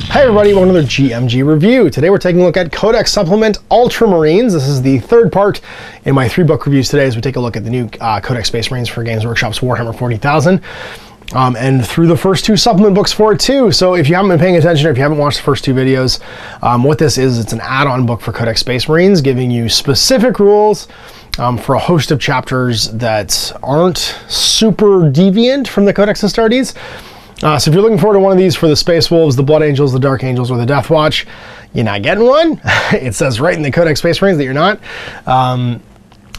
Hey everybody, welcome to another GMG review. Today we're taking a look at Codex Supplement Ultramarines. This is the third part in my 3-book reviews today as we take a look at the new Codex Space Marines for Games Workshop's Warhammer 40,000. And through the first 2 supplement books for it too. So if you haven't been paying attention or if you haven't watched the first 2 videos, what this is, it's an add-on book for Codex Space Marines giving you specific rules for a host of chapters that aren't super deviant from the Codex Astartes. So if you're looking forward to one of these for the Space Wolves, the Blood Angels, the Dark Angels, or the Death Watch, you're not getting one. It says right in the Codex Space Marines that you're not.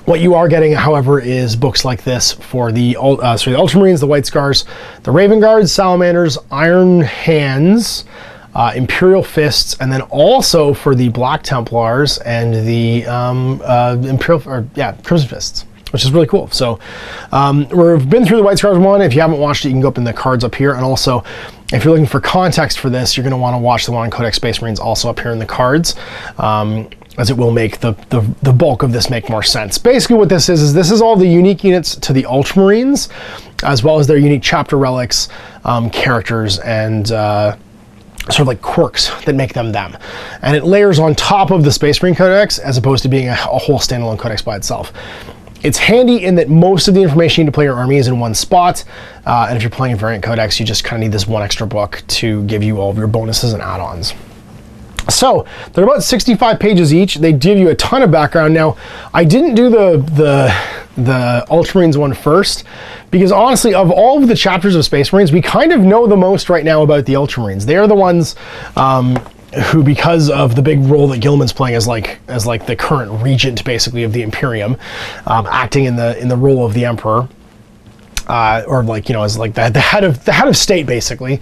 What you are getting, however, is books like this for the Ultramarines, the White Scars, the Raven Guards, Salamanders, Iron Hands, Imperial Fists, and then also for the Black Templars and the Crimson Fists, which is really cool. So we've been through the White Scars one. If you haven't watched it, you can go up in the cards up here. And also, if you're looking for context for this, you're going to want to watch the one on Codex Space Marines also up here in the cards, as it will make the bulk of this make more sense. Basically what this is this is all the unique units to the Ultramarines, as well as their unique chapter relics, characters, and sort of like quirks that make them them. And it layers on top of the Space Marine Codex as opposed to being a whole standalone codex by itself. It's handy in that most of the information you need to play your army is in one spot, and if you're playing a variant codex, you just kind of need this one extra book to give you all of your bonuses and add-ons. So they're about 65 pages each. They give you a ton of background. Now, I didn't do the Ultramarines one first because honestly, of all of the chapters of Space Marines, we kind of know the most right now about the Ultramarines. They are the ones who, because of the big role that Guilliman's playing as like the current regent, basically, of the Imperium, acting in the role of the Emperor, or like, you know, as like the head of state, basically.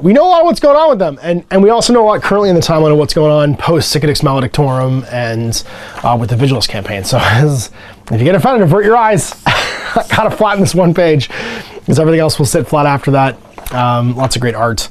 We know a lot of what's going on with them, and we also know a lot currently in the timeline of what's going on post Cicadix Maledictorum and with the Vigilus campaign. So if you get offended, avert your eyes. I gotta flatten this one page because everything else will sit flat after that. Lots of great art.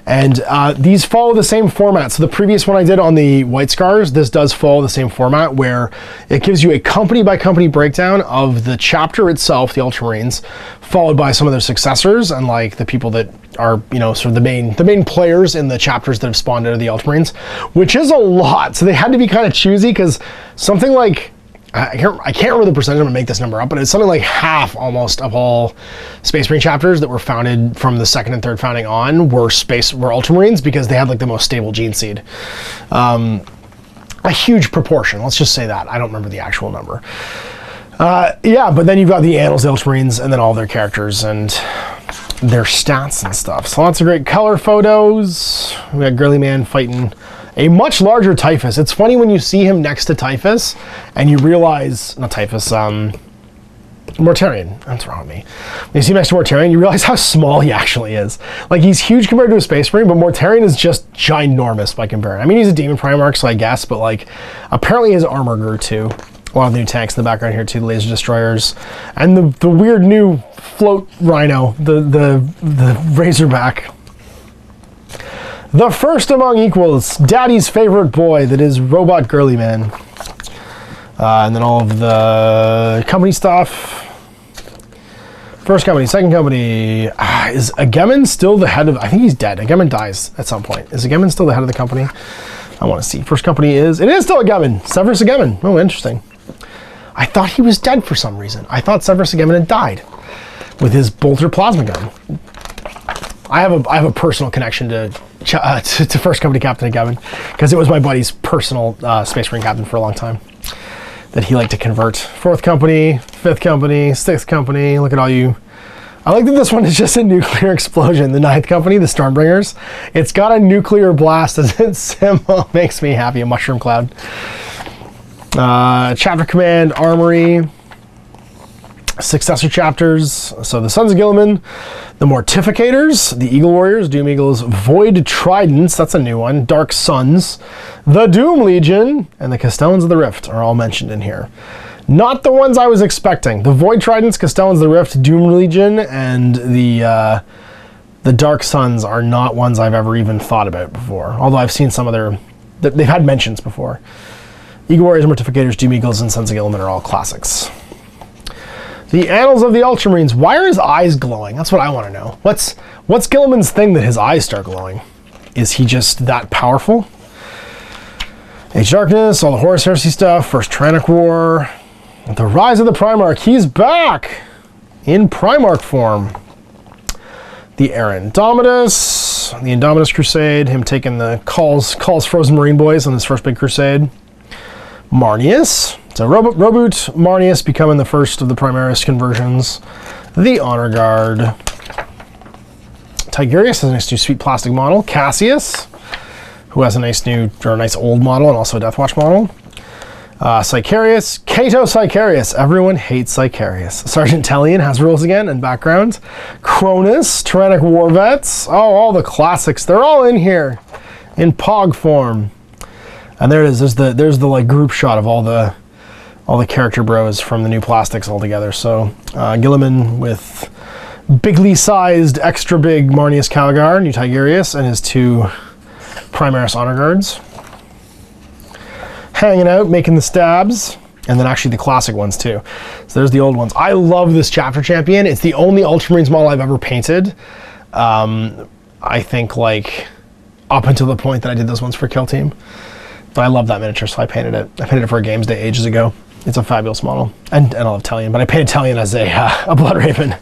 And these follow the same format. So the previous one I did on the White Scars, this does follow the same format where it gives you a company by company breakdown of the chapter itself, the Ultramarines, followed by some of their successors and like the people that are, you know, sort of the main players in the chapters that have spawned out of the Ultramarines, which is a lot. So they had to be kind of choosy because something like, I can't remember the percentage, I'm gonna make this number up, but it's something like half almost of all Space Marine chapters that were founded from the 2nd and 3rd founding on were Ultramarines because they had like the most stable gene seed. A huge proportion, let's just say that. I don't remember the actual number. Yeah, but then you've got the Annals of the Ultramarines and then all their characters and their stats and stuff. So lots of great color photos. We got Girly Man fighting a much larger Typhus. It's funny when you see him next to Typhus and you realize, not Typhus, Mortarion. That's wrong with me. When you see him next to Mortarion, you realize how small he actually is. Like, he's huge compared to a Space Marine, but Mortarion is just ginormous by comparison. I mean, he's a Demon Primarch, so I guess, but like, apparently his armor grew too. A lot of the new tanks in the background here too, the laser destroyers, and the weird new float rhino, the Razorback. The first among equals, Daddy's favorite boy, that is Robot Girly Man. And then all of the company stuff. First company, second company. Is Agemon still the head of, I think he's dead. Agemon dies at some point. Is Agemon still the head of the company? I want to see. First company it is still Agemon. Severus Agemon. Oh, interesting. I thought he was dead for some reason. I thought Severus Agemon had died with his bolter plasma gun. I have a personal connection to First Company Captain Agemon because it was my buddy's personal Space Marine captain for a long time that he liked to convert. 4th Company, 5th Company, 6th Company. Look at all you. I like that this one is just a nuclear explosion. The 9th Company, the Stormbringers. It's got a nuclear blast as its symbol. Makes me happy. A mushroom cloud. Chapter Command, Armory. Successor chapters, so the Sons of Guilliman, the Mortificators, the Eagle Warriors, Doom Eagles, Void Tridents, that's a new one, Dark Suns, the Doom Legion, and the Castellans of the Rift are all mentioned in here. Not the ones I was expecting. The Void Tridents, Castellans of the Rift, Doom Legion, and the Dark Suns are not ones I've ever even thought about before, although I've seen some of their, they've had mentions before. Eagle Warriors, Mortificators, Doom Eagles, and Sons of Guilliman are all classics. The Annals of the Ultramarines. Why are his eyes glowing? That's what I want to know. What's Guilliman's thing that his eyes start glowing? is he just that powerful? Age Darkness, all the Horus Heresy stuff, First Tyrannic War, the Rise of the Primarch, he's back in Primarch form. The Indomitus, the Indomitus Crusade, him taking the calls Frozen Marine Boys on his first big crusade. Marneus, so Roboot Marneus becoming the first of the Primaris conversions. The Honor Guard. Tigurius has a nice new sweet plastic model. Cassius, who has a nice new, or a nice old model and also a Deathwatch model. Sicarius, Cato Sicarius. Everyone hates Sicarius. Sergeant Tellian has rules again and background. Cronus, Tyrannic War Vets. Oh, all the classics. They're all in here in Pog form. And there it is. There's the like group shot of all the character bros from the new plastics all together. So Gilliman with bigly sized, extra big Marneus Calgar, new Tigurius, and his two Primaris Honor Guards. Hanging out, making the stabs, and then actually the classic ones too. So there's the old ones. I love this Chapter Champion. It's the only Ultramarines model I've ever painted. I think like up until the point that I did those ones for Kill Team. But I love that miniature, so I painted it. I painted it for a Games Day ages ago. It's a fabulous model. And I love Tellian, but I painted Tellian as a Blood Raven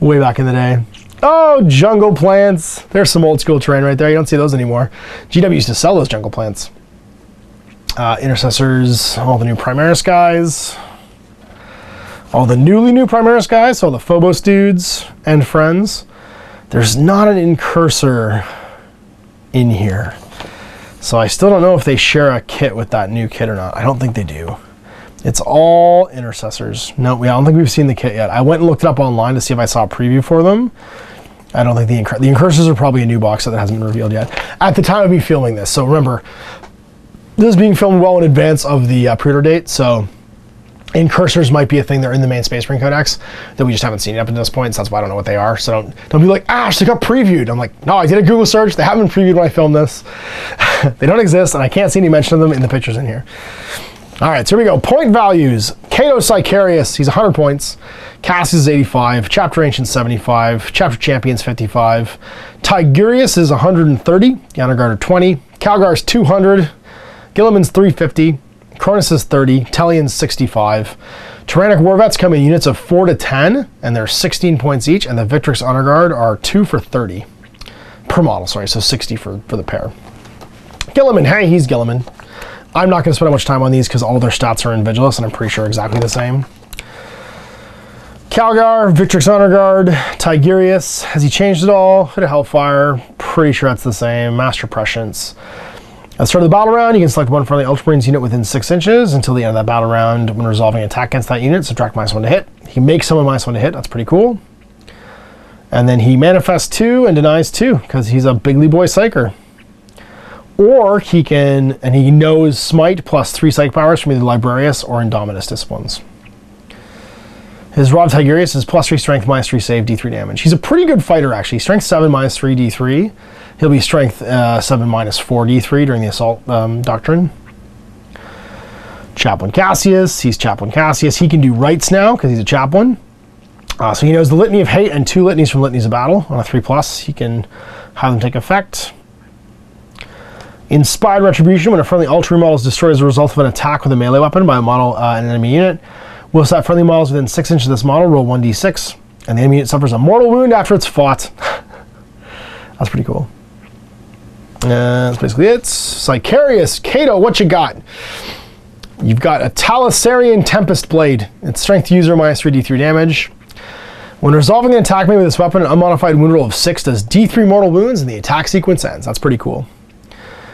way back in the day. Oh, jungle plants. There's some old school terrain right there. You don't see those anymore. GW used to sell those jungle plants. Intercessors, all the new Primaris guys. All the newly new Primaris guys, so the Phobos dudes and friends. There's not an Incursor in here. So I still don't know if they share a kit with that new kit or not. I don't think they do. It's all Intercessors. No, I don't think we've seen the kit yet. I went and looked it up online to see if I saw a preview for them. I don't think the Incursors are probably a new box set that hasn't been revealed yet. At the time of me filming this, so remember, this is being filmed well in advance of the pre-order date, so Incursors might be a thing. They're in the main Space Marine Codex that we just haven't seen up to this point, so that's why I don't know what they are. So don't be like, Ash, they got previewed. I'm like, no, I did a Google search. They haven't been previewed when I filmed this. They don't exist, and I can't see any mention of them in the pictures in here. All right, so here we go. Point values. Cato Sicarius, he's 100 points. Cassius is 85. Chapter Ancient's 75. Chapter Champion's 55. Tigurius is 130. The Honor Guard are 20. Calgar's 200. Gilliman's 350. Cronus is 30. Tellian's 65. Tyrannic War Vets come in units of 4 to 10, and they're 16 points each, and the Victrix Honor Guard are 2 for 30. Per model, sorry, so 60 for the pair. Gilliman, hey, he's Gilliman. I'm not going to spend much time on these because all their stats are in Vigilus, and I'm pretty sure exactly the same. Calgar, Victrix Honor Guard, Tigurius. Has he changed at all? Hit a Hellfire. Pretty sure that's the same. Master Prescience. At the start of the battle round, you can select one friendly Ultramarines unit within 6 inches until the end of that battle round. When resolving an attack against that unit, subtract -1 to hit. He makes someone -1 to hit. That's pretty cool. And then he manifests 2 and denies 2 because he's a bigly boy psyker. Or he can, and he knows Smite plus 3 psych powers from either Librarius or Indomitus disciplines. His Rob Tigurius is plus 3 strength, -3 save, D3 damage. He's a pretty good fighter, actually. Strength 7, -3, D3. He'll be strength 7, -4, D3 during the assault doctrine. Chaplain Cassius, he's Chaplain Cassius. He can do rites now because he's a chaplain. So he knows the Litany of Hate and 2 litanies from Litanies of Battle. On a 3+, he can have them take effect. Inspired Retribution, when a friendly Ultramarine model is destroyed as a result of an attack with a melee weapon by a model and an enemy unit, we'll set friendly models within 6 inches of this model, roll 1d6, and the enemy unit suffers a mortal wound after it's fought. That's pretty cool. That's basically it. Sicarius, Cato, what you got? You've got a Talisarian Tempest Blade. It's strength user, -3, D3 damage. When resolving an attack made with this weapon, an unmodified wound roll of 6 does D3 mortal wounds, and the attack sequence ends. That's pretty cool.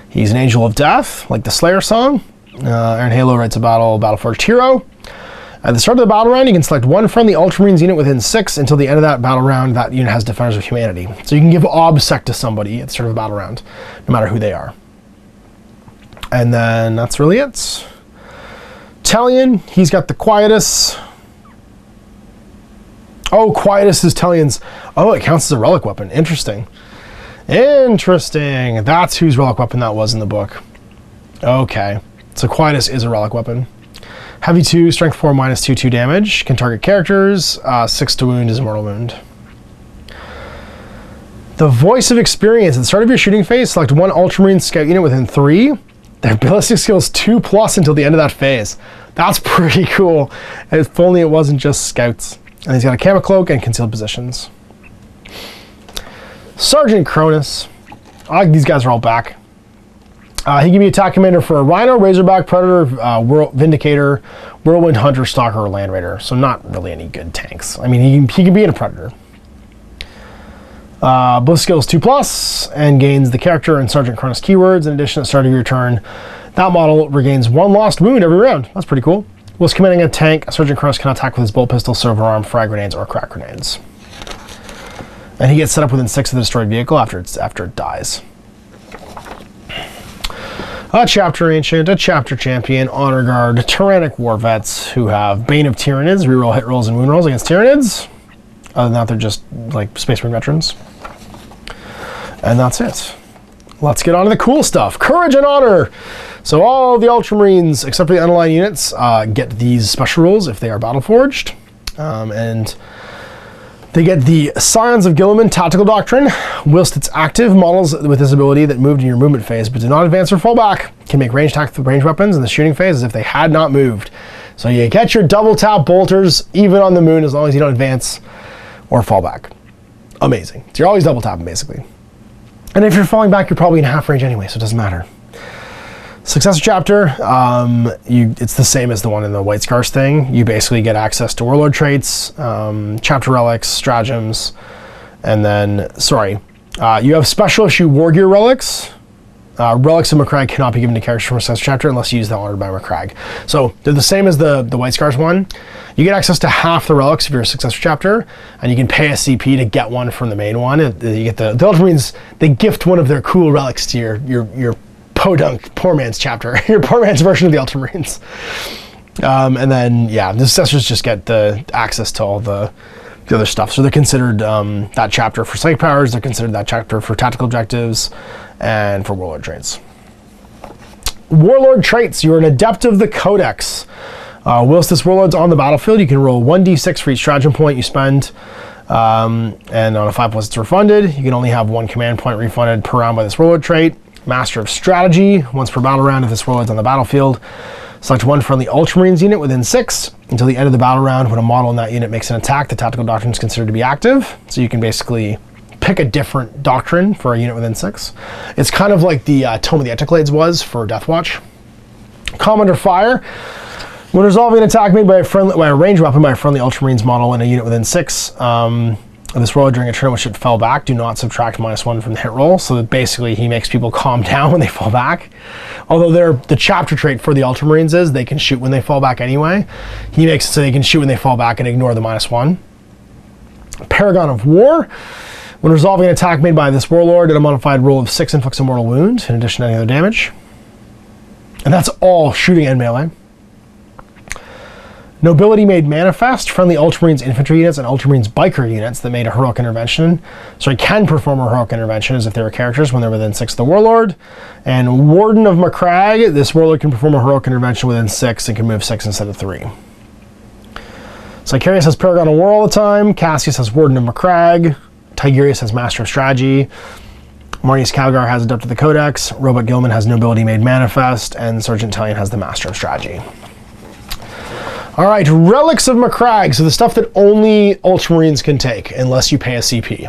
He's an Angel of Death, like the Slayer song. Aaron Halo writes a Battleforged hero. At the start of the battle round, you can select one friendly Ultramarines unit within 6 until the end of that battle round. That unit has Defenders of Humanity. So you can give OBSEC to somebody at the start of the battle round, no matter who they are. And then that's really it. Tellian, he's got the Quietus. Oh, Quietus is Tellian's. Oh, it counts as a relic weapon. Interesting. Interesting. That's whose relic weapon that was in the book. Okay. So Quietus is a relic weapon. Heavy 2, strength 4, -2, 2 damage. Can target characters. 6 to wound is a mortal wound. The Voice of Experience. At the start of your shooting phase, select one Ultramarine scout unit within 3. Their ballistic skill is 2+ until the end of that phase. That's pretty cool. If only it wasn't just scouts. And he's got a Camo Cloak and concealed positions. Sergeant Cronus. These guys are all back. He can be attack commander for a Rhino, Razorback, Predator, Vindicator, Whirlwind Hunter, Stalker, or Land Raider. So not really any good tanks. I mean, he can be in a Predator. Both skills 2+ and gains the character and Sergeant Cronus keywords. In addition, at the start of your turn, that model regains 1 lost wound every round. That's pretty cool. Whilst commanding a tank, Sergeant Cronus can attack with his bolt pistol, silver arm, frag grenades, or crack grenades. And he gets set up within 6 of the destroyed vehicle after it dies. A Chapter Ancient, a Chapter Champion, Honor Guard, Tyrannic War Vets who have Bane of Tyranids, reroll hit rolls and wound rolls against Tyranids. Other than that, they're just like Space Marine veterans. And that's it. Let's get on to the cool stuff. Courage and Honor. So all the Ultramarines, except for the unaligned units, get these special rules if they are battle forged. And they get the Scions of Guilliman Tactical Doctrine. Whilst it's active, models with this ability that moved in your movement phase but did not advance or fall back can make ranged weapons in the shooting phase as if they had not moved. So you get your double tap bolters even on the moon as long as you don't advance or fall back. Amazing. So you're always double tapping basically. And if you're falling back, you're probably in half range anyway, so it doesn't matter. Successor Chapter, it's the same as the one in the White Scars thing. You basically get access to Warlord traits, Chapter Relics, Stratagems, and then, you have Special Issue War Gear Relics. Relics of Macragge cannot be given to characters from a Successor Chapter unless you use the Honored by Macragge. So they're the same as the White Scars one. You get access to half the relics if you're a Successor Chapter, and you can pay a CP to get one from the main one. You get the Ultramarines, they gift one of their cool relics to your podunk poor man's chapter, your poor man's version of the Ultramarines. And then, yeah, the Successors just get the access to all the other stuff. So they're considered that chapter for psychic powers, they're considered that chapter for tactical objectives, and for Warlord traits. Warlord traits, you're an adept of the Codex. Whilst this Warlord's on the battlefield, you can roll 1d6 for each stratagem point you spend, and on a 5+ it's refunded. You can only have 1 command point refunded per round by this Warlord trait. Master of Strategy, once per battle round if this Warlord's on the battlefield. Select one friendly Ultramarines unit within 6 until the end of the battle round. When a model in that unit makes an attack, the tactical doctrine is considered to be active. So you can basically pick a different doctrine for a unit within 6. It's kind of like the Tome of the Ectoclades was for Deathwatch. Calm Under Fire. When resolving an attack made by a ranged weapon by a friendly Ultramarines model in a unit within 6, this roll during a turn which it fell back, do not subtract -1 from the hit roll. So that basically he makes people calm down when they fall back. Although the chapter trait for the Ultramarines is they can shoot when they fall back anyway. He makes it so they can shoot when they fall back and ignore the -1. Paragon of War. When resolving an attack made by this Warlord at a modified roll of 6 inflicts a mortal wound, in addition to any other damage. And that's all shooting and melee. Nobility Made Manifest. Friendly Ultramarines infantry units and Ultramarines biker units that made a heroic intervention. Can perform a heroic intervention as if they were characters when they're within 6 of the Warlord. And Warden of Macragge. This Warlord can perform a heroic intervention within 6 and can move 6 instead of 3. Sicarius has Paragon of War all the time. Cassius has Warden of Macragge. Tigurius has Master of Strategy. Marnius Calgar has Adept of the Codex. Robot Gilman has Nobility Made Manifest. And Sergeant Talion has the Master of Strategy. All right, Relics of Macragge. So the stuff that only Ultramarines can take unless you pay a CP.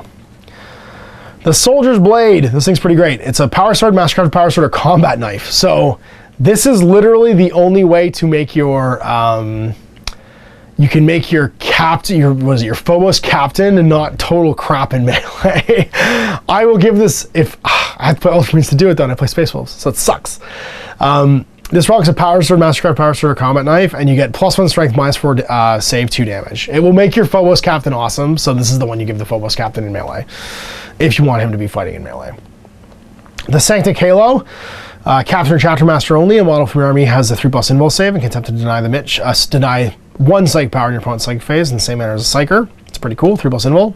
The Soldier's Blade. This thing's pretty great. It's a power sword, mastercraft power sword, or combat knife. So this is literally the only way to make your you can make your captain, your Phobos captain, and not total crap in melee. I will give this, if I have to play Ultramarines to do it though, and I play Space Wolves, so it sucks. This rock's a power sword, mastercraft power sword, or combat knife, and you get +1 strength, -4 save, 2 damage. It will make your Phobos captain awesome, so this is the one you give the Phobos captain in melee, if you want him to be fighting in melee. The Sanctic Halo. Captain or chapter master only. A model from your army has a 3+ invul save and can attempt to deny deny 1 psychic power in your opponent's psychic phase in the same manner as a psyker. It's pretty cool, 3+ invul.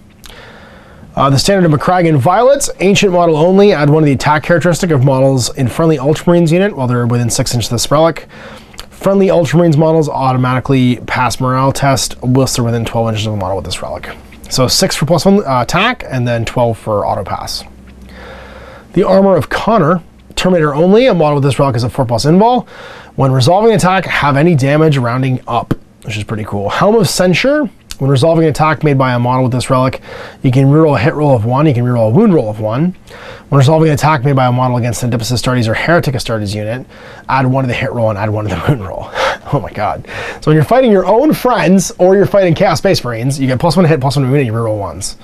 The Standard of Macragge and Violets, ancient model only. Add 1 of the attack characteristic of models in friendly Ultramarines unit while they're within 6 inches of this relic. Friendly Ultramarines models automatically pass morale test whilst they're within 12 inches of a model with this relic. So 6 for +1 attack, and then 12 for auto pass. The Armor of Connor, Terminator only. A model with this relic is a 4+ invul. When resolving an attack, have any damage rounding up, which is pretty cool. Helm of Censure. When resolving an attack made by a model with this relic, you can reroll a hit roll of 1, you can reroll a wound roll of 1. When resolving an attack made by a model against an Adipus Astartes or Heretic Astartes unit, add 1 to the hit roll and add 1 to the wound roll. Oh my god. So when you're fighting your own friends, or you're fighting Chaos Space Marines, you get +1 hit, +1 wound, and you reroll 1s.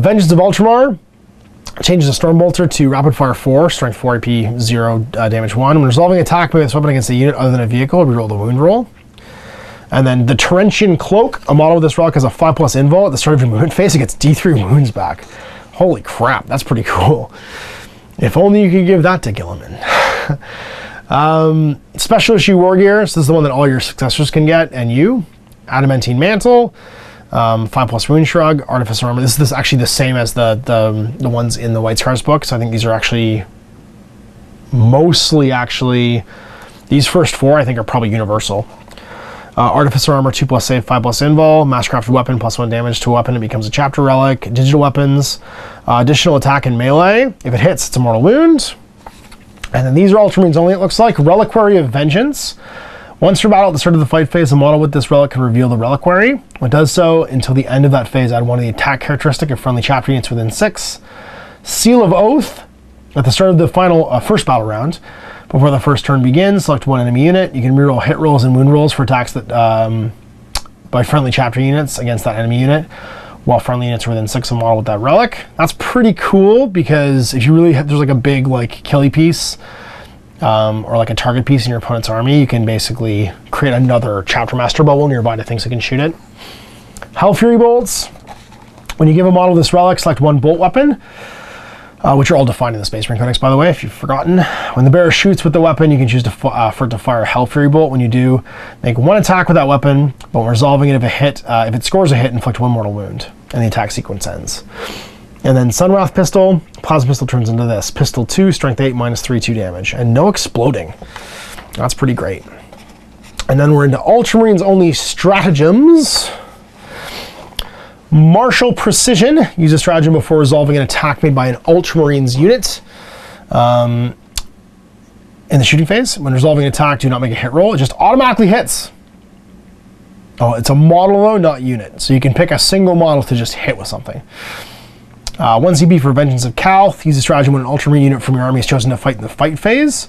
Vengeance of Ultramar. Changes a Stormbolter to Rapid Fire 4, Strength 4, AP 0, Damage 1. When resolving an attack made with this weapon against a unit other than a vehicle, reroll the wound roll. And then the Terentian Cloak, a model with this relic has a 5+ invul. At the start of your movement phase, it gets D3 wounds back. Holy crap, that's pretty cool. If only you could give that to Guilliman. Special Issue War Gear, so this is the one that all your successors can get, and you. Adamantine Mantle, 5+ Wound Shrug, Artificer Armor. This is actually the same as the ones in the White Scars book, so I think these are actually mostly these first 4 I think are probably universal. Artificer Armor, 2+ save, 5+ invul. Masscrafted Weapon, +1 damage to a weapon. It becomes a chapter relic. Digital weapons, additional attack and melee. If it hits, it's a mortal wound. And then these are Ultramarines only, it looks like. Reliquary of Vengeance. Once for battle at the start of the fight phase, a model with this relic can reveal the reliquary. When it does so, until the end of that phase, add 1 of the attack characteristic of friendly chapter units within 6. Seal of Oath. At the start of the final first battle round, before the first turn begins, select 1 enemy unit. You can reroll hit rolls and wound rolls for attacks that by friendly chapter units against that enemy unit, while friendly units are within 6 of a model with that relic. That's pretty cool, because if you really have, there's like a big killy piece, or like a target piece in your opponent's army, you can basically create another chapter master bubble nearby to things that can shoot it. Hell Fury Bolts. When you give a model this relic, select 1 bolt weapon, which are all defined in the Space Marine Codex, by the way, if you've forgotten. When the bearer shoots with the weapon, you can choose for it to fire a Hell Fury Bolt. When you do, make 1 attack with that weapon, but when resolving it, if it scores a hit, inflict 1 mortal wound, and the attack sequence ends. And then Sunwrath Pistol. Plasma Pistol turns into this. Pistol 2, Strength 8, -3, 2 damage. And no exploding. That's pretty great. And then we're into Ultramarines only stratagems. Martial Precision. Use a stratagem before resolving an attack made by an Ultramarines unit. In the shooting phase, when resolving an attack, do not make a hit roll. It just automatically hits. Oh, it's a model though, not unit. So you can pick a single model to just hit with something. 1 CP for Vengeance of Calth. Use a stratagem when an Ultramarine unit from your army is chosen to fight in the fight phase.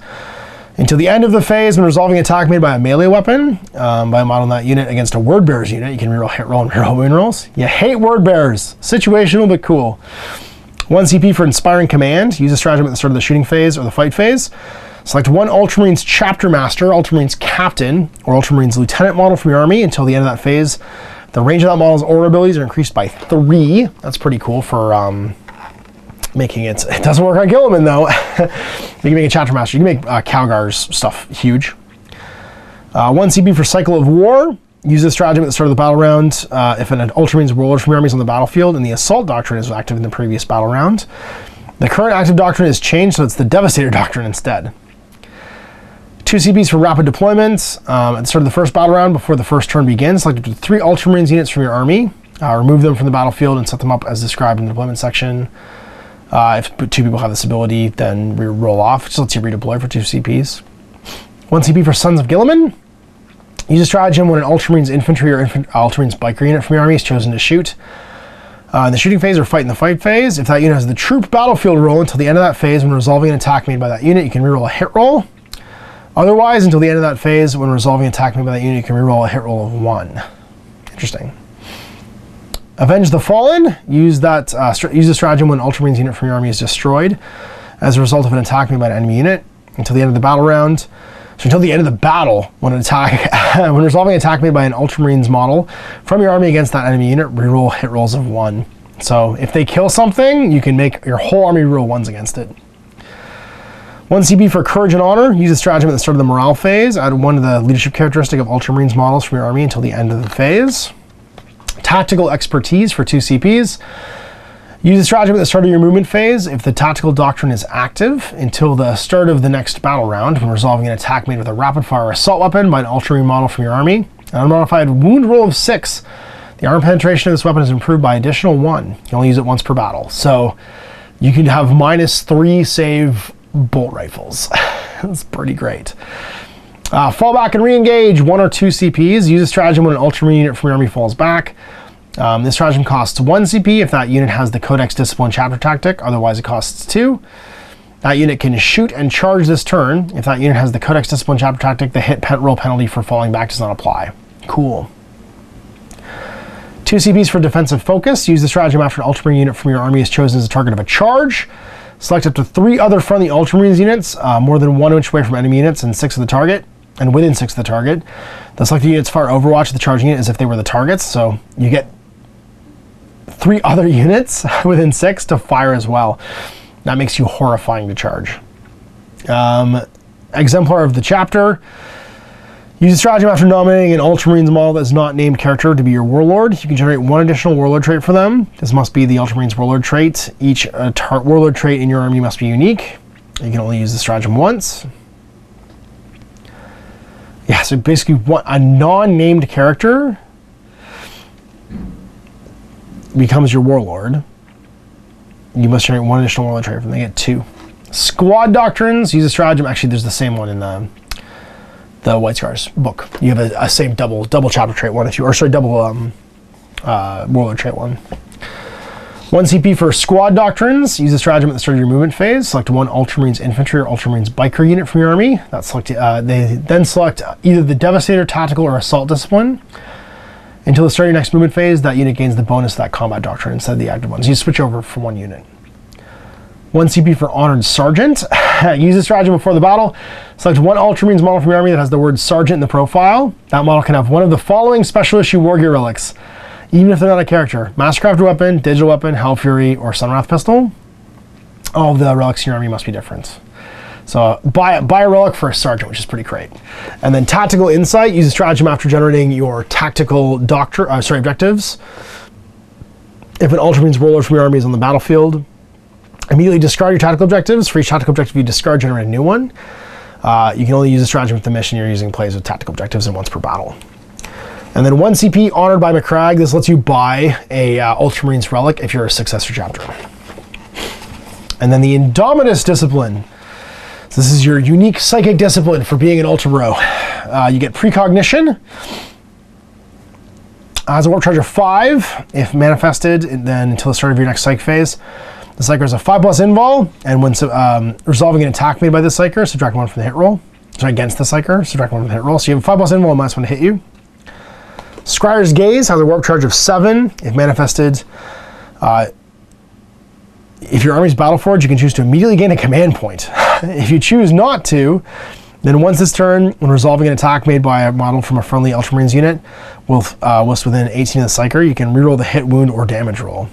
Until the end of the phase, when resolving an attack made by a melee weapon, by a model in that unit against a Word Bearers unit, you can reroll hit roll and reroll wound rolls. You hate Word Bearers. Situational, but cool. 1 CP for Inspiring Command. Use a stratagem at the start of the shooting phase or the fight phase. Select 1 Ultramarines Chapter Master, Ultramarines Captain, or Ultramarines Lieutenant model from your army. Until the end of that phase, the range of that model's aura abilities are increased by 3. That's pretty cool for making it. It doesn't work on Guilliman though. You can make a Chapter Master. You can make Calgar's stuff huge. 1 CP for Cycle of War. Use this stratagem at the start of the battle round if an Ultramarines warlord from your army is on the battlefield and the Assault Doctrine is active in the previous battle round. The current active doctrine is changed, so it's the Devastator Doctrine instead. 2 CPs for Rapid Deployment. At the start of the first battle round, before the first turn begins, select 3 Ultramarines units from your army. Remove them from the battlefield and set them up as described in the deployment section. If 2 people have this ability, then we roll off, which lets you redeploy for 2 CPs. 1 CP for Sons of Guilliman. Use a stratagem when an Ultramarines infantry or Ultramarines biker unit from your army is chosen to shoot. In the shooting phase or fight in the fight phase, if that unit has the troop battlefield roll until the end of that phase, when resolving an attack made by that unit, you can reroll a hit roll. Otherwise, until the end of that phase, when resolving an attack made by that unit, you can reroll a hit roll of 1. Interesting. Avenge the Fallen. Use the stratagem when an Ultramarines unit from your army is destroyed as a result of an attack made by an enemy unit until the end of the battle round. So until the end of the battle, when resolving an attack made by an Ultramarines model from your army against that enemy unit, reroll hit rolls of 1. So if they kill something, you can make your whole army reroll 1s against it. 1 CP for Courage and Honor. Use a stratagem at the start of the morale phase. Add 1 to the leadership characteristic of Ultramarines models from your army until the end of the phase. Tactical Expertise for 2 CPs. Use a stratagem at the start of your movement phase if the Tactical Doctrine is active until the start of the next battle round when resolving an attack made with a rapid fire assault weapon by an Ultramarine model from your army. An unmodified wound roll of 6. The The armor penetration of this weapon is improved by additional 1. You only use it once per battle. So you can have -3 save bolt rifles. That's pretty great. Fall back and re-engage 1 or 2 CPs. Use a stratagem when an Ultramarine unit from your army falls back. This stratagem costs 1 CP if that unit has the Codex Discipline Chapter Tactic, otherwise it costs 2. That unit can shoot and charge this turn. If that unit has the Codex Discipline Chapter Tactic, the hit roll penalty for falling back does not apply. Cool. 2 CPs for defensive focus. Use the stratagem after an Ultramarine unit from your army is chosen as a target of a charge. Select up to 3 other friendly Ultramarines units, more than 1 inch away from enemy units and 6 of the target, and within 6 of the target. The selected units fire Overwatch the charging unit as if they were the targets, so you get 3 other units within 6 to fire as well. That makes you horrifying to charge. Exemplar of the chapter. Use a stratagem after nominating an Ultramarines model that is not named character to be your Warlord. You can generate 1 additional Warlord trait for them. This must be the Ultramarines Warlord trait. Each Warlord trait in your army must be unique. You can only use the stratagem once. Yeah, so basically a non-named character becomes your Warlord. You must generate 1 additional Warlord trait from them. They get 2. Squad Doctrines. Use a stratagem. Actually, there's the same one in the White Scars book. You have a same double chapter trait one, double Warlord trait one. 1 CP for Squad Doctrines. Use a stratagem at the start of your movement phase. Select 1 Ultramarines Infantry or Ultramarines Biker unit from your army. They then select either the Devastator, Tactical, or Assault Discipline. Until the start of your next movement phase, that unit gains the bonus of that combat doctrine instead of the active ones. You switch over from 1 unit. 1 CP for Honored Sergeant. Use this stratagem before the battle. Select 1 Ultramarines model from your army that has the word Sergeant in the profile. That model can have one of the following special issue War Gear relics, even if they're not a character: Mastercraft weapon, digital weapon, Hell Fury, or Sunwrath pistol. All of the relics in your army must be different. So buy a relic for a Sergeant, which is pretty great. And then Tactical Insight. Use a stratagem after generating your tactical objectives. If an Ultramarines Warlord from your army is on the battlefield, immediately discard your tactical objectives. For each tactical objective you discard, generate a new one. You can only use a stratagem with the mission you're using plays with tactical objectives and once per battle. And then 1 CP, Honored by McCragg. This lets you buy a Ultramarines relic if you're a successor chapter. And then the Indomitus Discipline. So this is your unique psychic discipline for being an Ultra Bro. You get Precognition. Has a warp charge of 5. If manifested, then until the start of your next psych phase. The Psyker has a 5+ invul, and when resolving an attack made by the Psyker, subtract 1 from the hit roll. So against the Psyker, subtract 1 from the hit roll. So you have a 5+ invul and -1 to hit you. Scryer's Gaze has a warp charge of 7. If manifested, if your army's battleforged, you can choose to immediately gain a command point. If you choose not to, then once this turn, when resolving an attack made by a model from a friendly Ultramarines unit, whilst within 18 of the Psyker, you can reroll the hit, wound, or damage roll.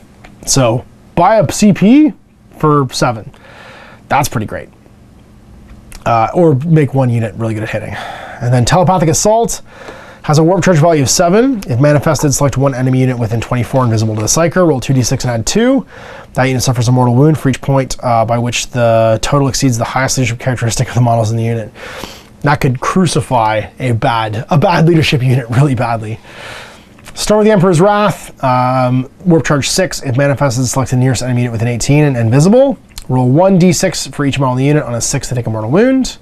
So buy a CP for 7. That's pretty great. Or make 1 unit really good at hitting. And then Telepathic Assault has a warp charge value of 7. If manifested, select 1 enemy unit within 24 invisible to the Psyker. Roll 2d6 and add 2. That unit suffers a mortal wound for each point by which the total exceeds the highest leadership characteristic of the models in the unit. That could crucify a bad leadership unit really badly. Storm of the Emperor's Wrath, warp charge 6. If manifested, select the nearest enemy unit within 18 and invisible. Roll 1d6 for each model in the unit. On a 6 to take a mortal wound.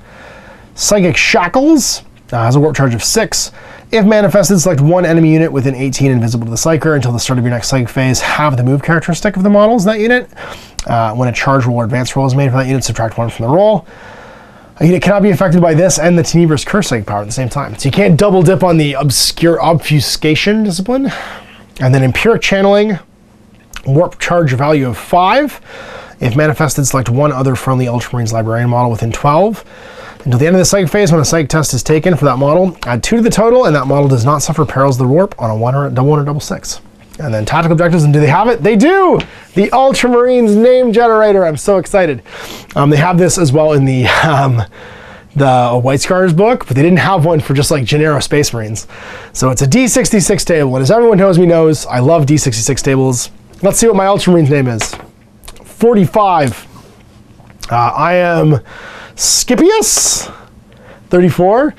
Psychic Shackles has a warp charge of 6. If manifested, select 1 enemy unit within 18 invisible to the Psyker until the start of your next Psychic phase. Have the move characteristic of the models in that unit. When a charge roll or advanced roll is made for that unit, subtract 1 from the roll. A unit cannot be affected by this and the Tenebrous Curse Psychic power at the same time. So you can't double dip on the Obfuscation discipline. And then Empiric Channeling, warp charge value of 5. If manifested, select 1 other friendly Ultramarines Librarian model within 12. Until the end of the psychic phase, when a psychic test is taken for that model, add 2 to the total, and that model does not suffer perils of the warp on a 1 or double 6. And then tactical objectives, and do they have it? They do! The Ultramarines name generator. I'm so excited. They have this as well in the White Scars book, but they didn't have one for just like Genero Space Marines. So it's a D66 table, and as everyone knows me knows, I love D66 tables. Let's see what my Ultramarines name is. 45. I am Scipius. 34.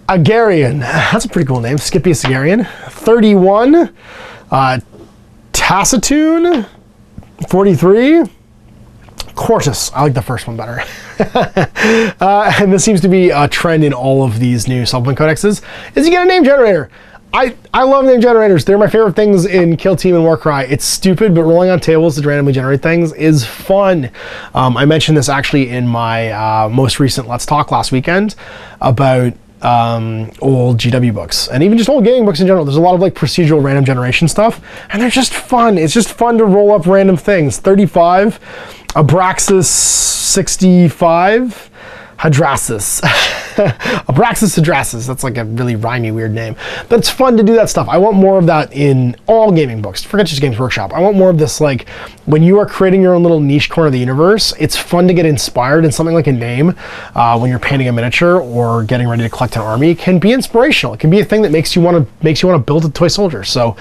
Agarian. That's a pretty cool name. Scipius Agarian. 31. Taciturn, 43. Quartus, I like the first one better. And this seems to be a trend in all of these new supplement codexes, is you get a name generator. I love name generators. They're my favorite things in Kill Team and Warcry. It's stupid, but rolling on tables to randomly generate things is fun. I mentioned this actually in my most recent Let's Talk last weekend about old GW books and even just old gaming books in general. There's a lot of like procedural random generation stuff, and they're just fun. It's just fun to roll up random things. 35, Abraxas 65, Hadrassus. Abraxas Hadrassus. That's like a really rhymey, weird name. But it's fun to do that stuff. I want more of that in all gaming books. Forget just Games Workshop. I want more of this, like, when you are creating your own little niche corner of the universe, it's fun to get inspired in something like a name when you're painting a miniature or getting ready to collect an army. It can be inspirational. It can be a thing that makes you want to build a toy soldier. So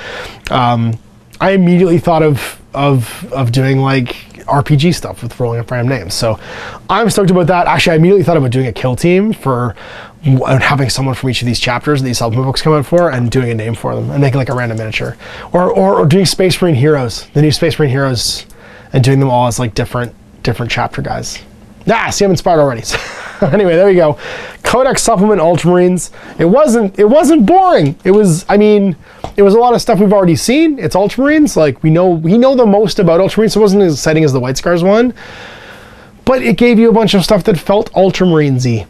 I immediately thought of doing like RPG stuff with rolling up random names. So I'm stoked about that. Actually, I immediately thought about doing a kill team for having someone from each of these chapters that these supplement books come out for and doing a name for them and making like a random miniature. Or doing Space Marine Heroes, the new Space Marine Heroes, and doing them all as like different chapter guys. See, I'm inspired already. Anyway, there you go. Codex Supplement Ultramarines. It wasn't boring. It was a lot of stuff we've already seen. It's Ultramarines. Like we know the most about Ultramarines. So it wasn't as exciting as the White Scars one, but it gave you a bunch of stuff that felt Ultramarines-y.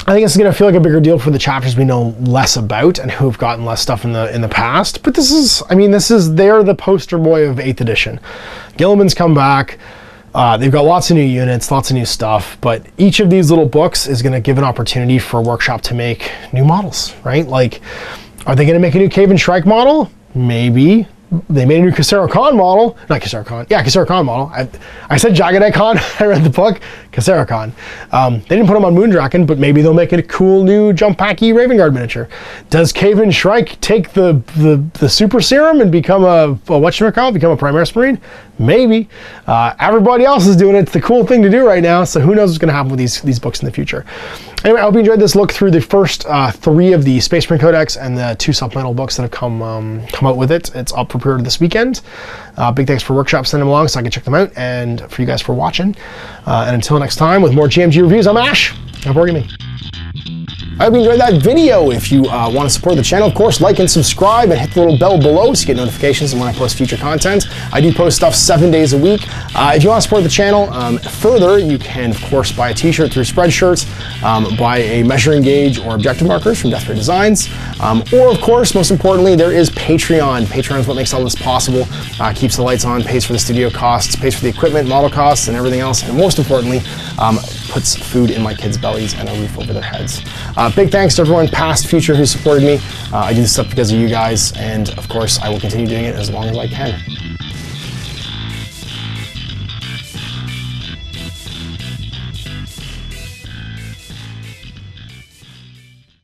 I think it's going to feel like a bigger deal for the chapters we know less about and who've gotten less stuff in the past. But they're the poster boy of 8th edition. Gilliman's come back. They've got lots of new units, lots of new stuff, but each of these little books is going to give an opportunity for a workshop to make new models, right? Like, are they going to make a new Cave and Shrike model? Maybe. They made a new Kasera Khan model. Not Kasera Khan. Yeah, Kasera Khan model. I said Jagadai Khan. I read the book. Kasera Khan. They didn't put him on Moondraken, but maybe they'll make it a cool new Jump Packy Raven Guard miniature. Does Cave and Shrike take the super serum and become a whatchamacallit, become a Primaris Marine? Maybe. Everybody else is doing it. It's the cool thing to do right now, so who knows what's going to happen with these books in the future. Anyway, I hope you enjoyed this look through the first 3 of the Space Marine Codex and the 2 supplemental books that have come out with it. It's up for pre-order this weekend. Big thanks for Workshop sending them along so I can check them out, and for you guys for watching. And until next time, with more GMG reviews, I'm Ash. Have a me. I hope you enjoyed that video. If you want to support the channel, of course, like and subscribe and hit the little bell below so you get notifications when I post future content. I do post stuff 7 days a week. If you want to support the channel further, you can, of course, buy a t-shirt through Spreadshirts, buy a measuring gauge or objective markers from Death Ray Designs, or, of course, most importantly, there is Patreon. Patreon is what makes all this possible, keeps the lights on, pays for the studio costs, pays for the equipment, model costs, and everything else, and most importantly, puts food in my kids' bellies and a roof over their heads. Big thanks to everyone, past, future, who supported me. I do this stuff because of you guys, and of course, I will continue doing it as long as I can.